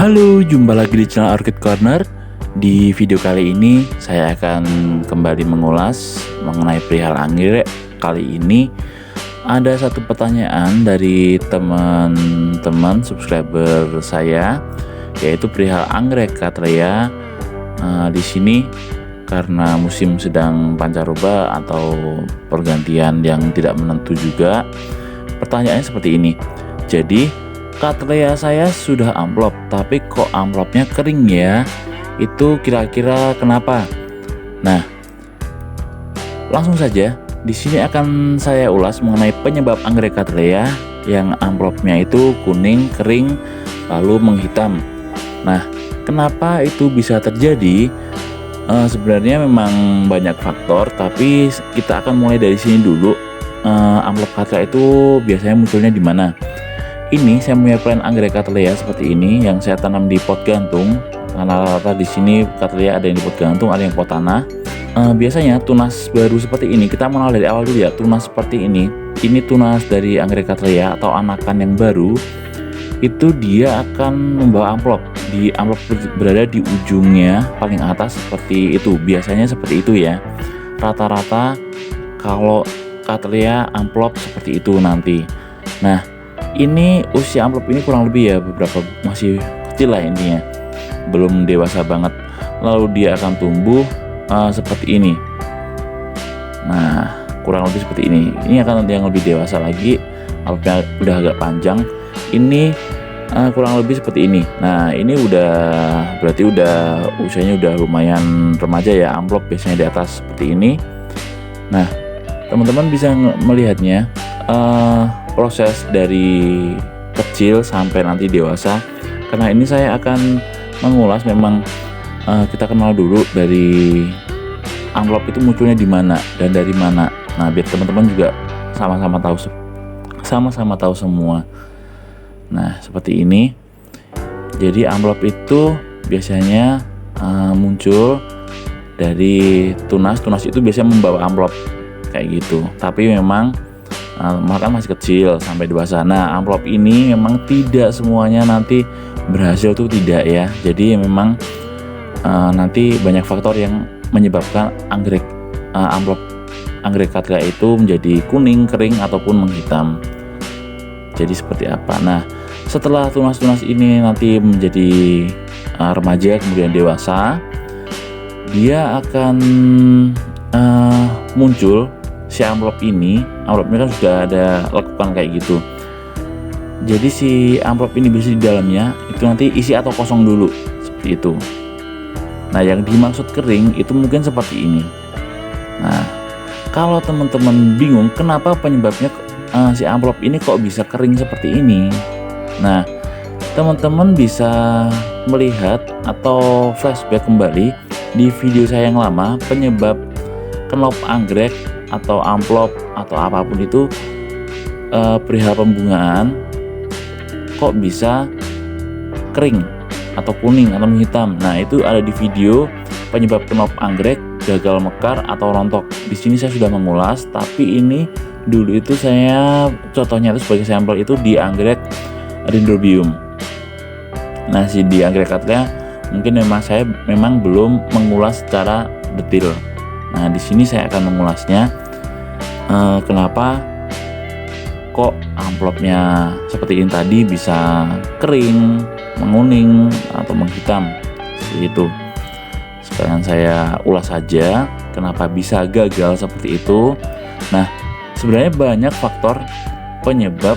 Halo, jumpa lagi di channel Orchid Corner. Di video kali ini saya akan kembali mengulas mengenai perihal anggrek. Kali ini ada satu pertanyaan dari teman-teman subscriber saya, yaitu perihal anggrek Cattleya. Di sini karena musim sedang pancaroba atau pergantian yang tidak menentu juga, pertanyaannya seperti ini. Jadi Cattleya saya sudah amplop, tapi kok amplopnya kering ya? Itu kira-kira kenapa? Nah, langsung saja di sini akan saya ulas mengenai penyebab anggrek Cattleya yang amplopnya itu kuning, kering, lalu menghitam. Nah, kenapa itu bisa terjadi? Sebenarnya memang banyak faktor, tapi kita akan mulai dari sini dulu. Amplop Cattleya itu biasanya munculnya di mana? Ini saya punya plan anggrek Cattleya seperti ini yang saya tanam di pot gantung. Karena rata-rata di sini Cattleya ada yang di pot gantung, ada yang pot tanah. Biasanya tunas baru seperti ini, kita mengenal dari awal dulu ya. Tunas seperti ini tunas dari anggrek Cattleya atau anakan yang baru. Itu dia akan membawa amplop. Di amplop berada di ujungnya paling atas seperti itu. Biasanya seperti itu ya. Rata-rata kalau Cattleya amplop seperti itu nanti. Nah, ini usia amplop ini kurang lebih ya beberapa masih kecil lah intinya, belum dewasa banget. Lalu dia akan tumbuh seperti ini. Nah, kurang lebih seperti ini. Ini akan nanti yang lebih dewasa lagi, amplopnya udah agak panjang. Ini kurang lebih seperti ini. Nah, ini udah berarti udah usianya udah lumayan remaja ya. Amplop biasanya di atas seperti ini. Nah, teman-teman bisa melihatnya proses dari kecil sampai nanti dewasa. Karena ini saya akan mengulas, memang kita kenal dulu dari amplop itu munculnya di mana dan dari mana. Nah, biar teman-teman juga sama-sama tahu semua. Nah, seperti ini. Jadi amplop itu biasanya muncul dari tunas. Tunas itu biasanya membawa amplop kayak gitu. Tapi memang kan masih kecil sampai dewasa. Nah, amplop ini memang tidak semuanya nanti berhasil tuh, tidak ya. Jadi memang nanti banyak faktor yang menyebabkan amplop anggrek Cattleya itu menjadi kuning, kering ataupun menghitam. Jadi seperti apa? Nah, setelah tunas-tunas ini nanti menjadi remaja kemudian dewasa, dia akan muncul si amplop ini. Amplopnya kan sudah ada lekukan kayak gitu. Jadi si amplop ini bisa di dalamnya itu nanti isi atau kosong dulu seperti itu. Nah, yang dimaksud kering itu mungkin seperti ini. Nah, kalau teman-teman bingung kenapa penyebabnya si amplop ini kok bisa kering seperti ini, nah teman-teman bisa melihat atau flashback kembali di video saya yang lama, penyebab kenop anggrek atau amplop atau apapun itu perihal pembungaan kok bisa kering atau kuning atau menghitam. Nah, itu ada di video penyebab kenop anggrek, gagal mekar atau rontok. Di sini saya sudah mengulas, tapi ini dulu itu saya contohnya itu sebagai sampel itu di anggrek Dendrobium. Nah, di anggrek Cattleya mungkin saya memang belum mengulas secara detail. Nah, di sini saya akan mengulasnya. Kenapa kok amplopnya seperti ini tadi bisa kering, menguning atau menghitam seperti itu. Sekarang saya ulas saja kenapa bisa gagal seperti itu. Nah, sebenarnya banyak faktor penyebab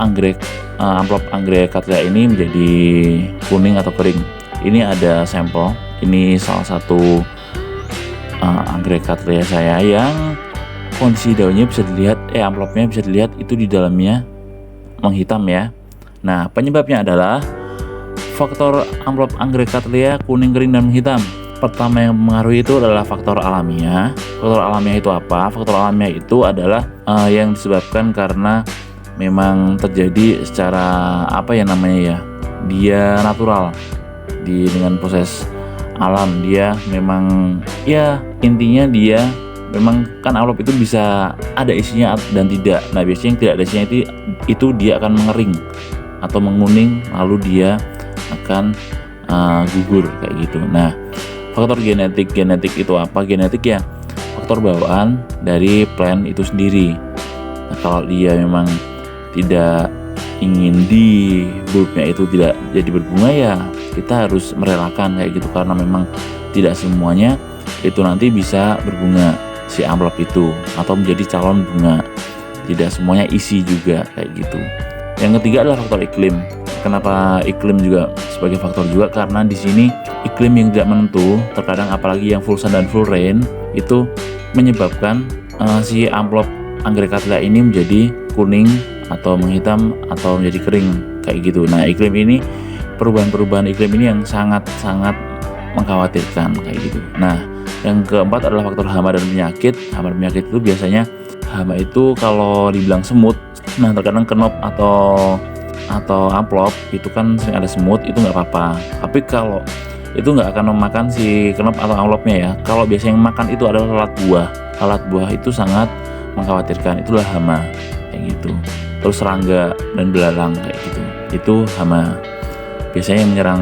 amplop anggrek Cattleya ini menjadi kuning atau kering. Ini ada sampel. Ini salah satu anggrek Cattleya saya yang kondisi daunnya bisa dilihat, amplopnya bisa dilihat itu di dalamnya menghitam ya. Nah, penyebabnya adalah faktor amplop anggrek Cattleya kuning, kering, dan menghitam. Pertama yang mempengaruhi itu adalah faktor alamiah. Faktor alamiah itu apa? Faktor alamiah itu adalah yang disebabkan karena memang terjadi secara dia natural dengan proses alam. Dia memang ya intinya dia memang kan amplop itu bisa ada isinya dan tidak. Nah, biasanya yang tidak ada isinya itu dia akan mengering atau menguning, lalu dia akan gugur kayak gitu. Nah, faktor genetik itu apa? Genetik ya faktor bawaan dari plant itu sendiri. Nah, kalau dia memang tidak ingin di bulbnya itu tidak jadi berbunga, ya kita harus merelakan kayak gitu, karena memang tidak semuanya itu nanti bisa berbunga si amplop itu atau menjadi calon bunga, tidak semuanya isi juga kayak gitu. Yang ketiga adalah faktor iklim. Kenapa iklim juga sebagai faktor juga? Karena di sini iklim yang tidak menentu, terkadang apalagi yang full sun dan full rain, itu menyebabkan si amplop anggrek Cattleya ini menjadi kuning atau menghitam atau menjadi kering kayak gitu. Nah, iklim ini, perubahan-perubahan iklim ini yang sangat-sangat mengkhawatirkan kayak gitu. Nah, yang keempat adalah faktor hama dan penyakit. Hama dan penyakit itu biasanya, hama itu kalau dibilang semut, nah terkadang kenop atau amplop itu kan sering ada semut, itu nggak apa-apa. Tapi kalau itu nggak akan memakan si kenop atau amplopnya ya. Kalau biasanya yang makan itu adalah lalat buah. Lalat buah itu sangat mengkhawatirkan, itulah hama kayak gitu. Terus serangga dan belalang kayak gitu, itu hama biasanya yang menyerang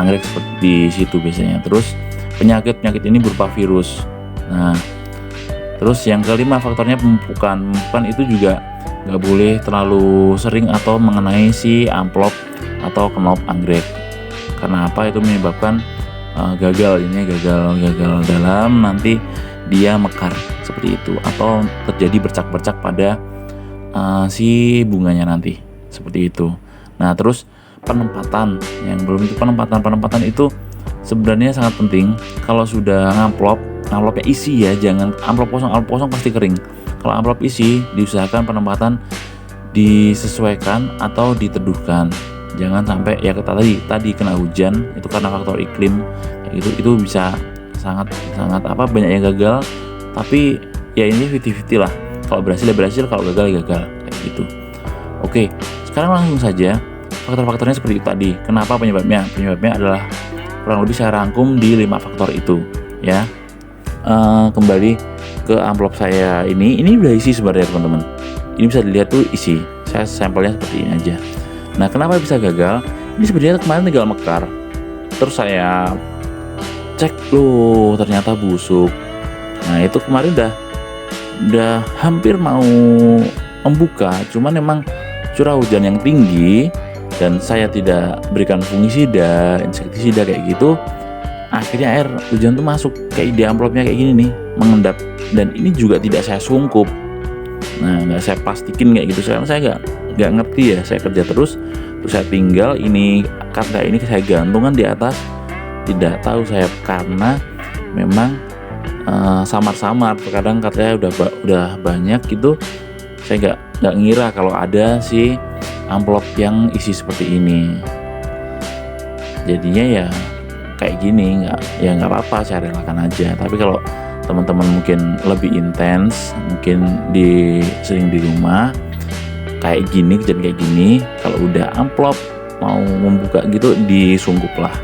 anggrek seperti di situ biasanya. Terus penyakit ini berupa virus. Nah, terus yang kelima faktornya pemupukan. Pemupukan itu juga nggak boleh terlalu sering atau mengenai si amplop atau kenop anggrek. Karena apa? Itu menyebabkan gagal dalam, nanti dia mekar seperti itu, atau terjadi bercak-bercak pada si bunganya nanti seperti itu. Nah, terus penempatan, yang belum itu penempatan itu sebenarnya sangat penting. Kalau sudah amplopnya isi ya, jangan amplop kosong pasti kering. Kalau amplop isi, diusahakan penempatan disesuaikan atau diteduhkan. Jangan sampai ya tadi kena hujan, itu karena faktor iklim itu bisa sangat banyak yang gagal. Tapi ya ini 50-50 lah. Kalau berhasil ya berhasil, kalau gagal ya gagal kayak gitu. Oke, sekarang langsung saja faktor-faktornya seperti itu tadi. Kenapa penyebabnya? Penyebabnya adalah kurang lebih saya rangkum di 5 faktor itu ya. Kembali ke amplop saya ini udah isi sebenarnya teman-teman. Ini bisa dilihat tuh isi. Saya sampelnya seperti ini aja. Nah, kenapa bisa gagal? Ini sebenarnya kemarin tinggal mekar. Terus saya cek loh, ternyata busuk. Nah, itu kemarin udah hampir mau membuka, cuman memang curah hujan yang tinggi dan saya tidak berikan fungisida, insektisida kayak gitu. Akhirnya air hujan tuh masuk kayak di amplopnya kayak gini nih, mengendap. Dan ini juga tidak saya sungkup. Nah, nggak saya plastikin kayak gitu. Sekarang saya nggak ngerti ya. Saya kerja terus saya tinggal ini Cattleya ini saya gantungan di atas. Tidak tahu saya, karena memang samar-samar. Terkadang Cattleya udah banyak gitu. Saya nggak ngira kalau ada si amplop yang isi seperti ini. Jadinya ya kayak gini, nggak apa-apa, saya relakan aja. Tapi kalau teman-teman mungkin lebih intens, mungkin sering di rumah kayak gini, kejadian kayak gini, kalau udah amplop mau membuka gitu disungkup lah.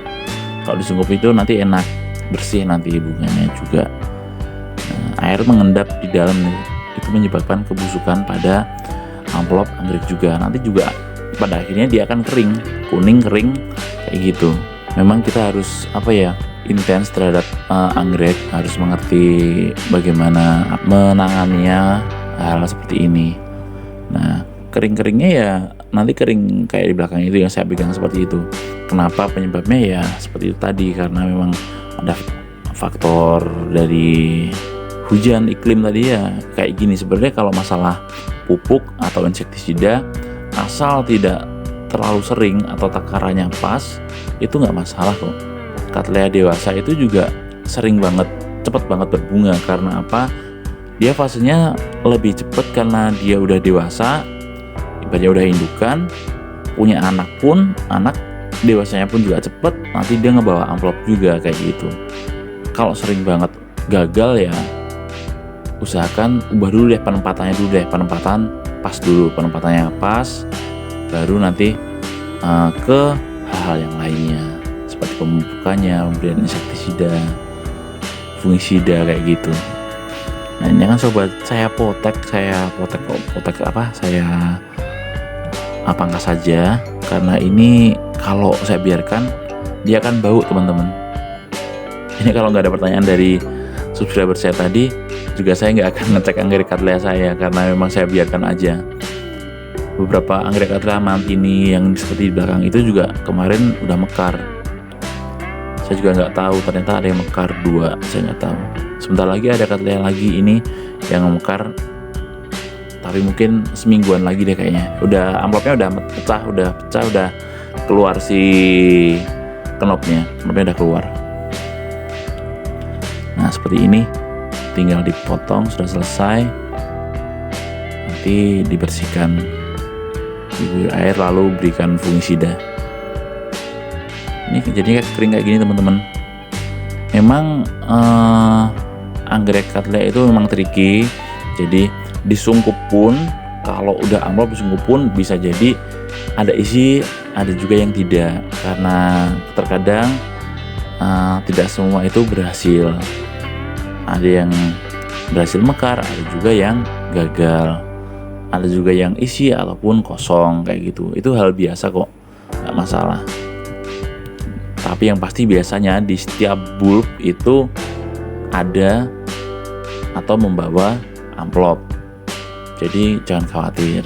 Kalau disungkup itu nanti enak, bersih nanti bunganya juga. Nah, air mengendap di dalam itu menyebabkan kebusukan pada amplop anggrek juga. Nanti juga pada akhirnya dia akan kering, kuning kering kayak gitu. Memang kita harus intens terhadap anggrek, harus mengerti bagaimana menanganinya hal seperti ini. Nah, kering-keringnya ya nanti kering kayak di belakang itu yang saya pegang seperti itu. Kenapa? Penyebabnya ya seperti itu tadi, karena memang ada faktor dari hujan, iklim tadi ya kayak gini. Sebenarnya kalau masalah pupuk atau insektisida, asal tidak terlalu sering atau takarannya pas, itu nggak masalah kok. Cattleya dewasa itu juga sering banget, cepat banget berbunga. Karena apa? Dia fasenya lebih cepat karena dia udah dewasa, ibaratnya udah indukan, punya anak pun, anak dewasanya pun juga cepat, nanti dia ngebawa amplop juga kayak gitu. Kalau sering banget gagal ya usahakan ubah dulu deh penempatannya penempatan pas dulu, penempatannya pas, baru nanti ke hal-hal yang lainnya seperti pemupukannya, pemberian insektisida, fungisida kayak gitu. Nah, ini kan sobat, saya potek apa, saya pangkas saja karena ini kalau saya biarkan dia akan bau teman-teman. Ini kalau nggak ada pertanyaan dari subscriber saya tadi, juga saya nggak akan ngecek anggrek Cattleya saya, karena memang saya biarkan aja. Beberapa anggrek Cattleya Mantini yang seperti di belakang itu juga kemarin udah mekar. Saya juga nggak tahu, ternyata ada yang mekar 2, saya nggak tahu. Sebentar lagi ada Cattleya lagi ini yang mekar, tapi mungkin semingguan lagi deh kayaknya. Udah amplopnya udah pecah, udah keluar si knopnya udah keluar. Nah seperti ini, tinggal dipotong, sudah selesai. Nanti dibersihkan, diberi air lalu berikan fungisida. Ini jadinya kering kayak gini teman-teman. Memang anggrek Cattleya itu memang tricky. Jadi disungkup pun, kalau udah amplop disungkup pun bisa jadi ada isi, ada juga yang tidak, karena terkadang tidak semua itu berhasil. Ada yang berhasil mekar, ada juga yang gagal, ada juga yang isi ataupun kosong kayak gitu. Itu hal biasa kok, nggak masalah. Tapi yang pasti biasanya di setiap bulb itu ada atau membawa amplop, jadi jangan khawatir.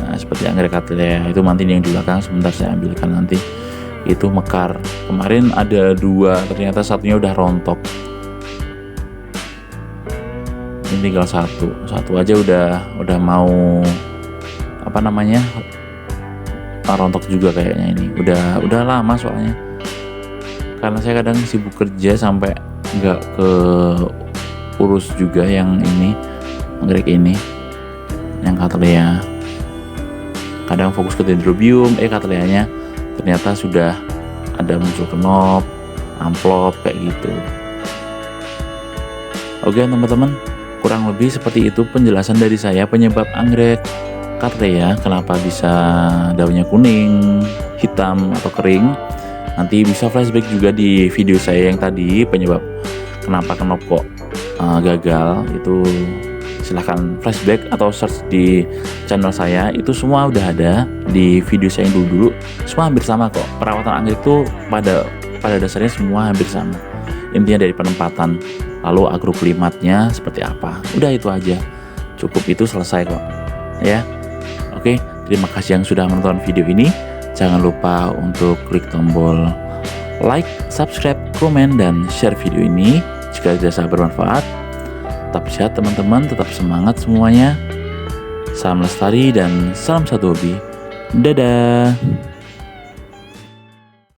Nah seperti anggrek Cattleya itu Mantini yang di belakang, sebentar saya ambilkan, nanti itu mekar. Kemarin ada 2, ternyata satunya udah rontok. Ini tinggal satu aja udah mau apa namanya, rontok juga kayaknya. Ini udah lama soalnya, karena saya kadang sibuk kerja sampai nggak ke urus juga yang ini, anggrek ini yang Cattleya. Kadang fokus ke dendrobium, Cattleya-nya ternyata sudah ada muncul knop, amplop kayak gitu. Oke teman-teman, kurang lebih seperti itu penjelasan dari saya penyebab anggrek Cattleya kenapa bisa daunnya kuning, hitam atau kering. Nanti bisa flashback juga di video saya yang tadi penyebab kenapa knop kok gagal, itu silahkan flashback atau search di channel saya, itu semua udah ada di video saya yang dulu. Semua hampir sama kok, perawatan anggrek itu pada dasarnya semua hampir sama. Intinya dari penempatan, lalu agroklimatnya seperti apa, udah itu aja, cukup itu selesai kok ya. Oke, terima kasih yang sudah menonton video ini. Jangan lupa untuk klik tombol like, subscribe, komen, dan share video ini jika dirasa bermanfaat. Tetap sehat teman-teman, tetap semangat semuanya. Salam lestari dan salam satu hobi. Dadah.